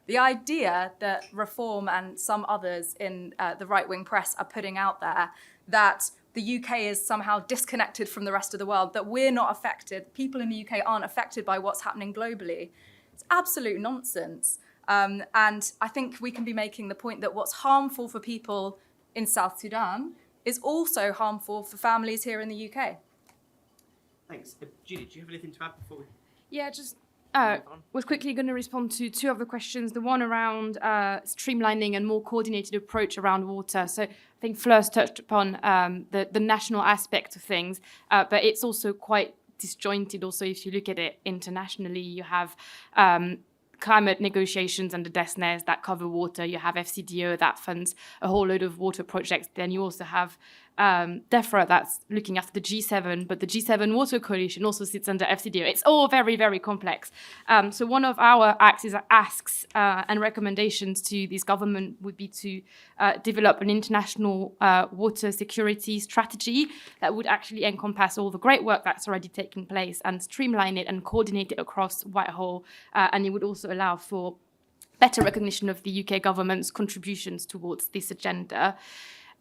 The idea that Reform and some others in the right-wing press are putting out there that the UK is somehow disconnected from the rest of the world, that we're not affected, people in the UK aren't affected by what's happening globally. It's absolute nonsense. And I think we can be making the point that what's harmful for people in South Sudan is also harmful for families here in the UK. Thanks. Judy, do you have anything to add before we... Yeah, just was quickly going to respond to two of the questions. The one around streamlining and more coordinated approach around water. So I think Fleur's touched upon the national aspect of things, but it's also quite disjointed also if you look at it internationally. You have climate negotiations under DESNES that cover water. You have FCDO that funds a whole load of water projects. Then you also have DEFRA that's looking after the G7, but the G7 Water Coalition also sits under FCDO. It's all very, very complex. So one of our asks and recommendations to this government would be to develop an international water security strategy that would actually encompass all the great work that's already taking place and streamline it and coordinate it across Whitehall. And it would also allow for better recognition of the UK government's contributions towards this agenda.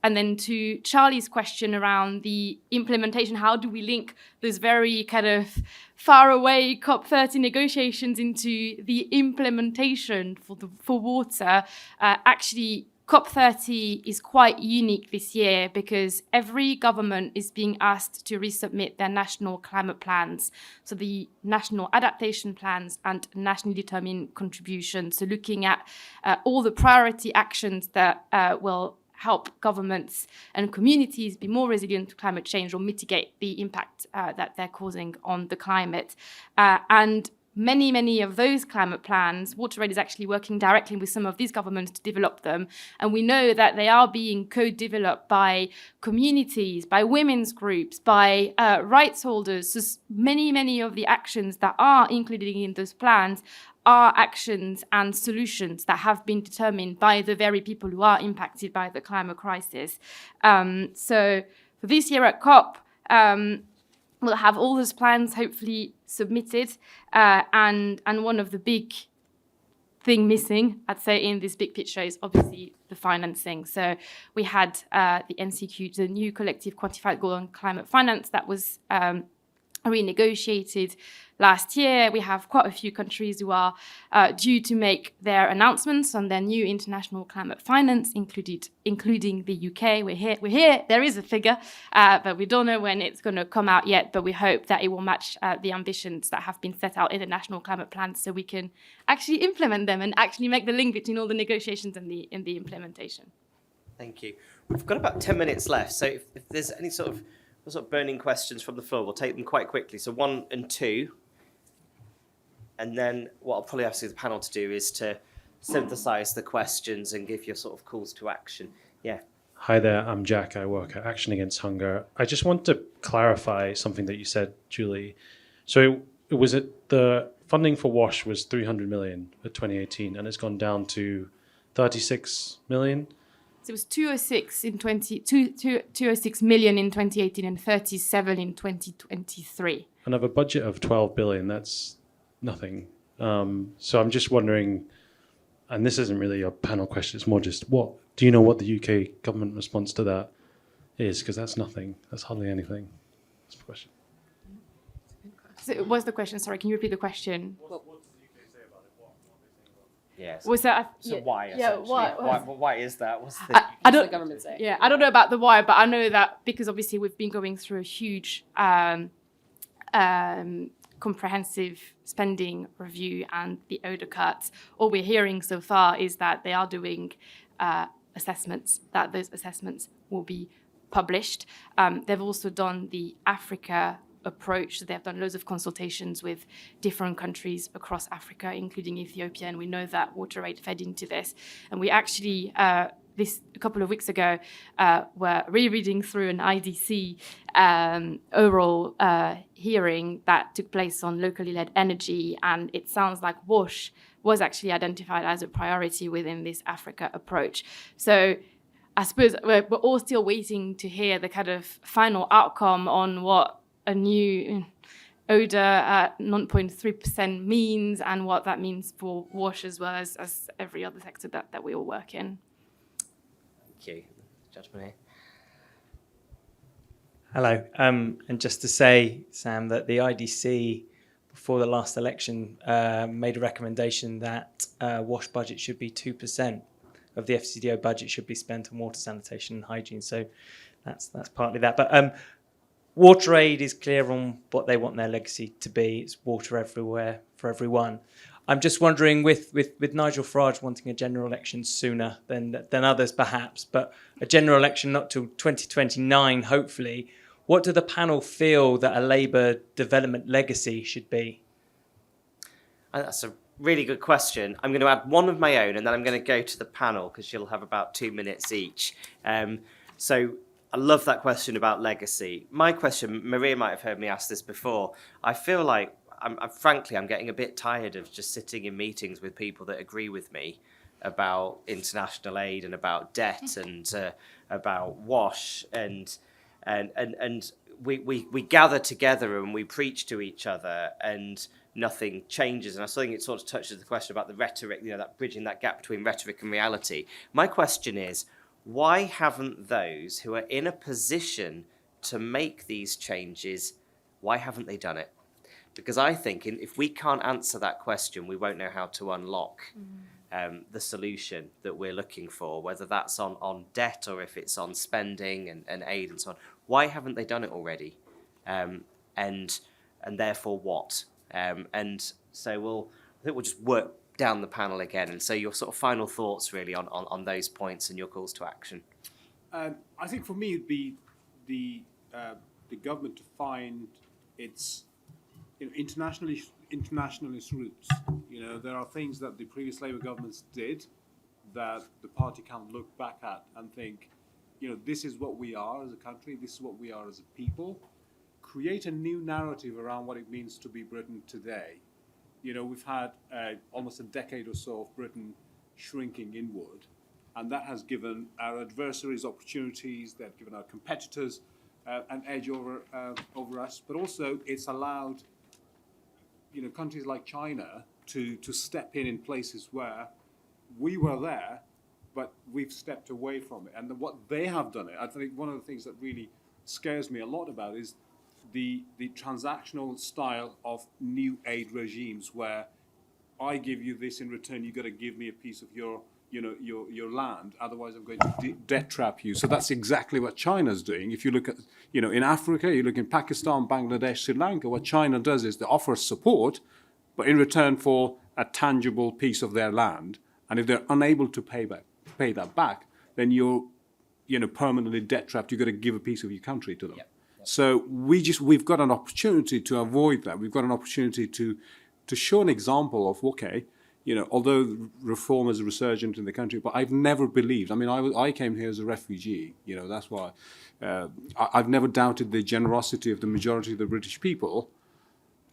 And then to Charlie's question around the implementation, how do we link those very kind of far away COP30 negotiations into the implementation for water? Actually, COP30 is quite unique this year because every government is being asked to resubmit their national climate plans. So the national adaptation plans and nationally determined contributions. So looking at all the priority actions that will help governments and communities be more resilient to climate change or mitigate the impact that they're causing on the climate. And many of those climate plans, WaterAid is actually working directly with some of these governments to develop them. And we know that they are being co-developed by communities, by women's groups, by rights holders. So many of the actions that are included in those plans are actions and solutions that have been determined by the very people who are impacted by the climate crisis. So for this year at COP, we'll have all those plans hopefully submitted. And one of the big thing missing, I'd say, in this big picture is obviously the financing. So we had the NCQ, the new collective quantified goal on climate finance that was renegotiated last year. We have quite a few countries who are due to make their announcements on their new international climate finance, including the UK. We're here. There is a figure, but we don't know when it's going to come out yet. But we hope that it will match the ambitions that have been set out in the national climate plans, so we can actually implement them and actually make the link between all the negotiations and the implementation. Thank you. We've got about 10 minutes left, so if there's any sort of burning questions from the floor, we'll take them quite quickly. So 1 and 2. And then what I'll probably ask the panel to do is to synthesize the questions and give your sort of calls to action. Yeah. Hi there, I'm Jack. I work at Action Against Hunger. I just want to clarify something that you said, Julie. So was it the funding for WASH was 300 million for 2018 and it's gone down to 36 million? So it was 206 million in 2018 and 37 in 2023. And of a budget of 12 billion, that's nothing. So I'm just wondering, and this isn't really a panel question, it's more just do you know what the UK government response to that is? Because that's nothing. That's hardly anything. That's the question. So what's the question? Sorry, can you repeat the question? What does the UK say about it? What they think about it? Yes. Was that? Why? Yeah. Why is that? What's the? I don't. The government say. Yeah, I don't know about the why, but I know that because obviously we've been going through a huge comprehensive spending review and the ODA cuts. All we're hearing so far is that they are doing assessments, that those assessments will be published. They've also done the Africa approach. So they've done loads of consultations with different countries across Africa, including Ethiopia, and we know that WaterAid fed into this. And we actually, a couple of weeks ago, were rereading through an IDC oral hearing that took place on locally led energy, and it sounds like WASH was actually identified as a priority within this Africa approach. So I suppose we're all still waiting to hear the kind of final outcome on what a new ODA at 0.3% means and what that means for WASH as well as every other sector that we all work in. Thank you. Judgment here. Hello. And just to say, Sam, that the IDC, before the last election, made a recommendation that WASH budget should be 2% of the FCDO budget should be spent on water sanitation and hygiene. So that's partly that. But WaterAid is clear on what they want their legacy to be. It's water everywhere for everyone. I'm just wondering, with Nigel Farage wanting a general election sooner than others perhaps, but a general election not till 2029, hopefully, what do the panel feel that a Labour development legacy should be? That's a really good question. I'm going to add one of my own, and then I'm going to go to the panel because you'll have about 2 minutes each. So I love that question about legacy. My question, Maria might have heard me ask this before. I feel like, frankly, I'm getting a bit tired of just sitting in meetings with people that agree with me about international aid and about debt and about WASH and we gather together and we preach to each other and nothing changes. And I think it sort of touches the question about the rhetoric, that bridging that gap between rhetoric and reality. My question is, why haven't those who are in a position to make these changes, why haven't they done it? Because I think if we can't answer that question, we won't know how to unlock the solution that we're looking for, whether that's on debt or if it's on spending and aid and so on. Why haven't they done it already? And therefore what? And so I think we'll just work down the panel again. And so your sort of final thoughts really on those points and your calls to action. I think for me it'd be the government to find its internationalist roots. There are things that the previous Labour governments did that the party can look back at and think, this is what we are as a country, this is what we are as a people. Create a new narrative around what it means to be Britain today. We've had almost a decade or so of Britain shrinking inward, and that has given our adversaries opportunities, they've given our competitors an edge over us, but also it's allowed countries like China to step in places where we were there, but we've stepped away from it. And what they have done, I think one of the things that really scares me a lot about is the transactional style of new aid regimes, where I give you this in return, you've got to give me a piece of your land, otherwise I'm going to debt trap you. So that's exactly what China's doing. If you look at, in Africa, you look in Pakistan, Bangladesh, Sri Lanka, what China does is they offer support, but in return for a tangible piece of their land. And if they're unable to pay that back, then you're, permanently debt trapped. You've got to give a piece of your country to them. Yep. So we've got an opportunity to avoid that. We've got an opportunity to show an example of, okay, although reform is resurgent in the country, but I've never believed. I mean, I came here as a refugee. That's why I've never doubted the generosity of the majority of the British people,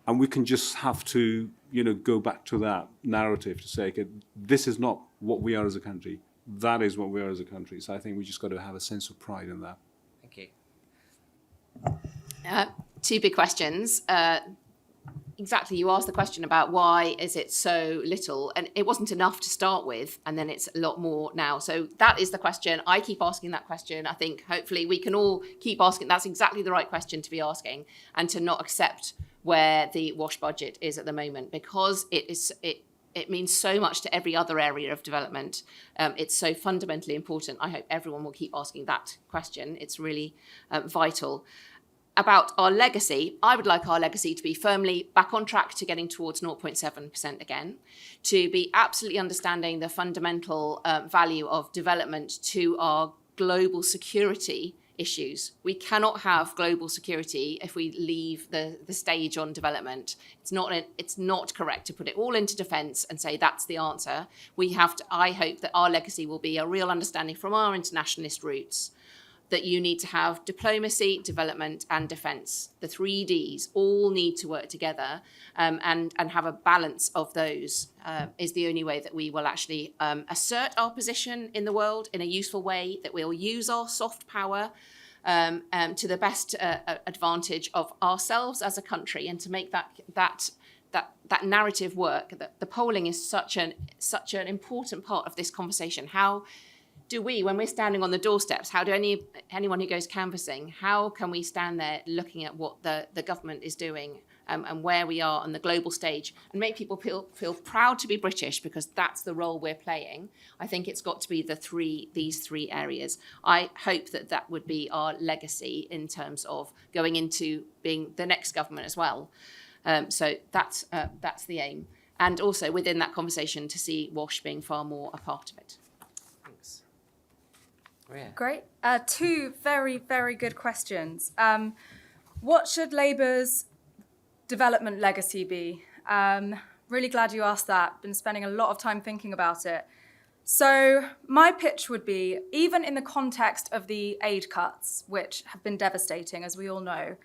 and we can just have to, go back to that narrative to say, okay, this is not what we are as a country. That is what we are as a country. So I think we just got to have a sense of pride in that. Thank you. Two big questions. Exactly, you asked the question about why is it so little, and it wasn't enough to start with, and then it's a lot more now. So that is the question. I keep asking that question. I think hopefully we can all keep asking. That's exactly the right question to be asking, and to not accept where the WASH budget is at the moment, because it means so much to every other area of development. It's so fundamentally important. I hope everyone will keep asking that question. It's really vital. About our legacy, I would like our legacy to be firmly back on track to getting towards 0.7% again, to be absolutely understanding the fundamental value of development to our global security issues. We cannot have global security if we leave the stage on development. It's not correct to put it all into defence and say that's the answer. I hope that our legacy will be a real understanding from our internationalist roots that you need to have diplomacy, development, and defence. The 3 Ds all need to work together, and have a balance of those is the only way that we will actually assert our position in the world in a useful way, that we'll use our soft power to the best advantage of ourselves as a country, and to make that narrative work. That the polling is such an important part of this conversation. How do we, when we're standing on the doorsteps, how do anyone who goes canvassing, how can we stand there looking at what the government is doing and where we are on the global stage, and make people feel proud to be British, because that's the role we're playing? I think it's got to be these three areas. I hope that would be our legacy in terms of going into being the next government as well. So that's the aim. And also within that conversation to see WASH being far more a part of it. Yeah. Great. Two very, very good questions. What should Labour's development legacy be? Really glad you asked that. Been spending a lot of time thinking about it. So my pitch would be, even in the context of the aid cuts, which have been devastating, as we all know,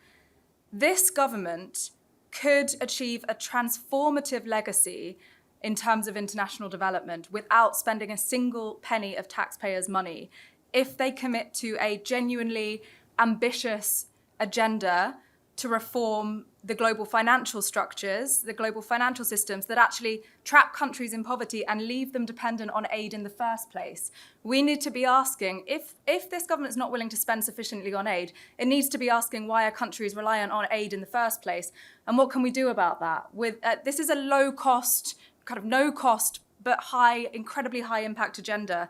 this government could achieve a transformative legacy in terms of international development without spending a single penny of taxpayers' money if they commit to a genuinely ambitious agenda to reform the global financial structures, the global financial systems that actually trap countries in poverty and leave them dependent on aid in the first place. We need to be asking, if this government is not willing to spend sufficiently on aid, it needs to be asking why are countries reliant on aid in the first place, and what can we do about that? This is a low cost, kind of no cost, but high, incredibly high impact agenda.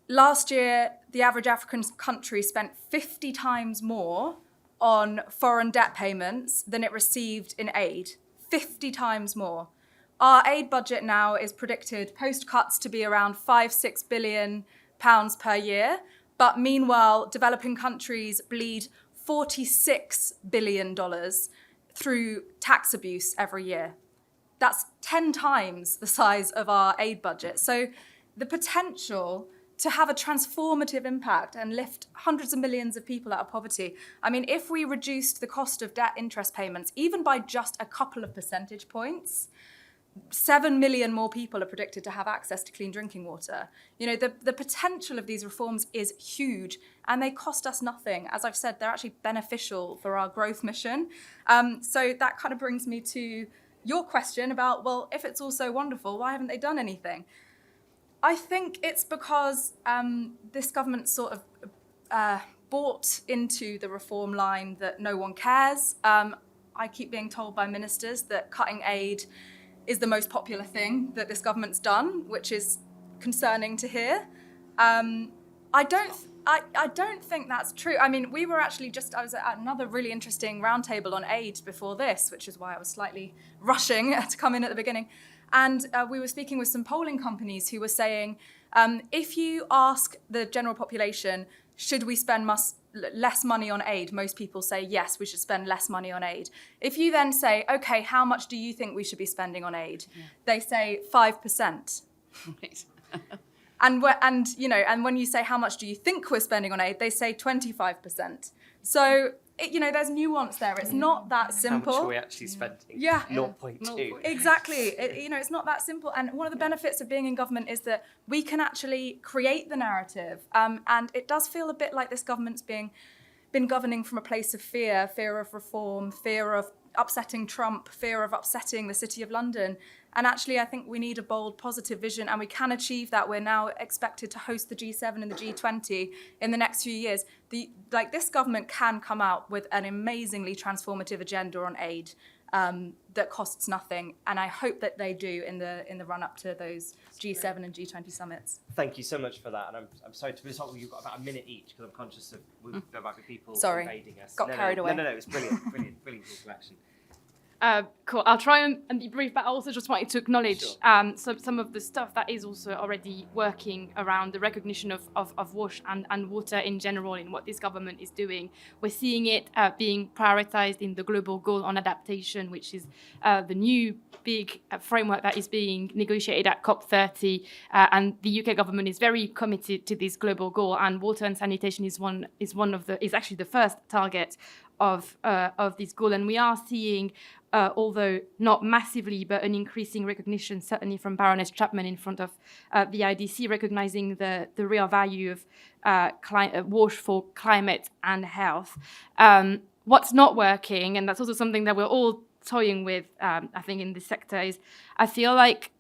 Last year, the average African country spent 50 times more on foreign debt payments than it received in aid. 50 times more. Our aid budget now is predicted post-cuts to be around £5-6 billion per year, but meanwhile, developing countries bleed $46 billion through tax abuse every year. That's 10 times the size of our aid budget. So the potential to have a transformative impact and lift hundreds of millions of people out of poverty. I mean, if we reduced the cost of debt interest payments, even by just a couple of percentage points, 7 million more people are predicted to have access to clean drinking water. You know, the potential of these reforms is huge, and they cost us nothing. As I've said, they're actually beneficial for our growth mission. So that kind of brings me to your question about, well, if it's all so wonderful, why haven't they done anything? I think it's because this government sort of bought into the reform line that no one cares. I keep being told by ministers that cutting aid is the most popular thing that this government's done, which is concerning to hear. I don't think that's true. I mean, we were actually I was at another really interesting roundtable on aid before this, which is why I was slightly rushing to come in at the beginning. And we were speaking with some polling companies who were saying, if you ask the general population, should we spend less money on aid? Most people say, yes, we should spend less money on aid. If you then say, okay, how much do you think we should be spending on aid? Yeah. They say 5%. Right. And when you say, how much do you think we're spending on aid? They say 25%. So, there's nuance there. It's not that simple. How much are we actually spending? Yeah. 0.2. Exactly. It's not that simple. And one of the benefits of being in government is that we can actually create the narrative. And it does feel a bit like this government's been governing from a place of fear of reform, fear of upsetting Trump, fear of upsetting the City of London. And actually, I think we need a bold, positive vision, and we can achieve that. We're now expected to host the G7 and the G20 in the next few years. This government can come out with an amazingly transformative agenda on aid that costs nothing, and I hope that they do in the run up to those G7 and G20 summits. Thank you so much for that, and I'm sorry to be told you've got about a minute each because I'm conscious of there might be people invading us. Got carried away. No, it's brilliant call to action. Cool. I'll try and be brief, but I also just wanted to acknowledge some of the stuff that is also already working around the recognition of WASH and water in general in what this government is doing. We're seeing it being prioritised in the global goal on adaptation, which is the new big framework that is being negotiated at COP30, and the UK government is very committed to this global goal. And water and sanitation is actually the first target of this goal, and we are seeing, although not massively, but an increasing recognition, certainly from Baroness Chapman in front of the IDC, recognizing the real value of WASH for climate and health. What's not working, and that's also something that we're all toying with, I think, in this sector, is I feel like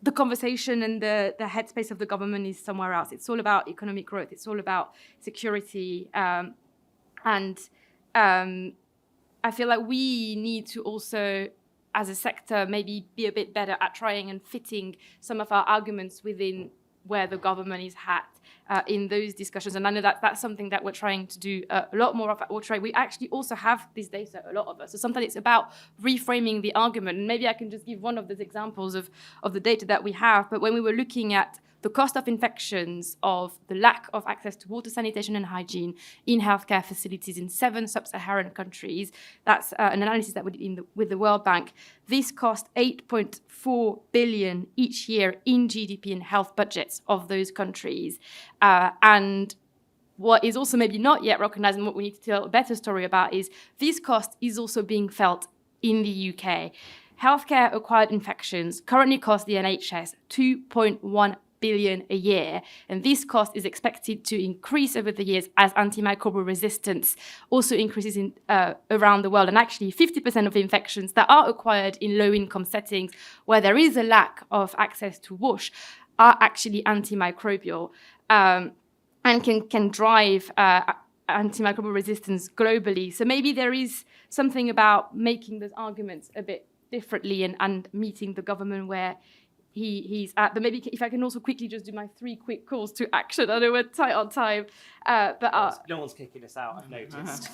the conversation and the headspace of the government is somewhere else. It's all about economic growth. It's all about security, and I feel like we need to also, as a sector, maybe be a bit better at trying and fitting some of our arguments within where the government is at in those discussions. And I know that that's something that we're trying to do a lot more of at WaterAid. We actually also have this data, a lot of us. So sometimes it's about reframing the argument. And maybe I can just give one of those examples of the data that we have. But when we were looking at the cost of infections of the lack of access to water, sanitation and hygiene in healthcare facilities in 7 sub-Saharan countries. That's an analysis that we did with the World Bank. This cost 8.4 billion each year in GDP and health budgets of those countries. And what is also maybe not yet recognized and what we need to tell a better story about is this cost is also being felt in the UK. Healthcare-acquired infections currently cost the NHS 2.1 billion a year, and this cost is expected to increase over the years as antimicrobial resistance also increases in, around the world. And actually, 50% of infections that are acquired in low-income settings where there is a lack of access to wash are actually antimicrobial and can drive antimicrobial resistance globally. So maybe there is something about making those arguments a bit differently and meeting the government where he's at. But maybe if I can also quickly just do my 3 quick calls to action. I know we're tight on time. No one's kicking us out, I've noticed.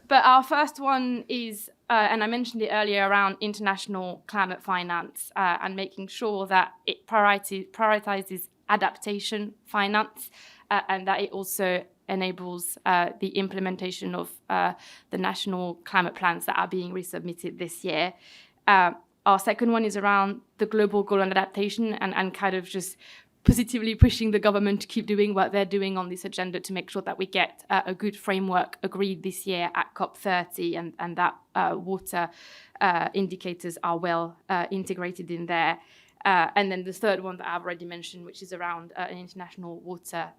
But our first one is, and I mentioned it earlier, around international climate finance and making sure that it prioritizes adaptation finance and that it also enables the implementation of the national climate plans that are being resubmitted this year. Our second one is around the global goal on adaptation and kind of just positively pushing the government to keep doing what they're doing on this agenda to make sure that we get a good framework agreed this year at COP30 and that water indicators are well integrated in there. And then the third one that I've already mentioned, which is around an international water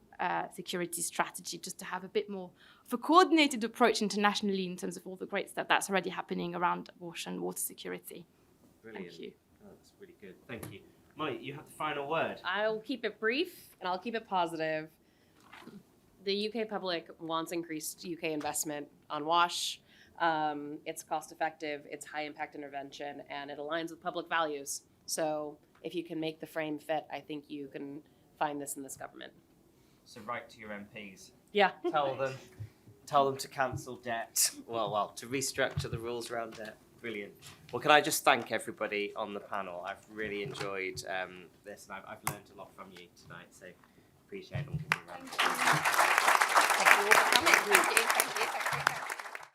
security strategy, just to have a bit more of a coordinated approach internationally in terms of all the great stuff that's already happening around wash and water security. Brilliant. Thank you. Oh, that's really good. Thank you. Mike, you have the final word. I'll keep it brief and I'll keep it positive. The UK public wants increased UK investment on WASH. It's cost effective, it's high impact intervention, and it aligns with public values. So if you can make the frame fit, I think you can find this in this government. So write to your MPs. Yeah. Tell them to cancel debt. Well, to restructure the rules around debt. Brilliant. Well, can I just thank everybody on the panel? I've really enjoyed this, and I've learned a lot from you tonight, so appreciate it. Thank you all for coming. Thank you.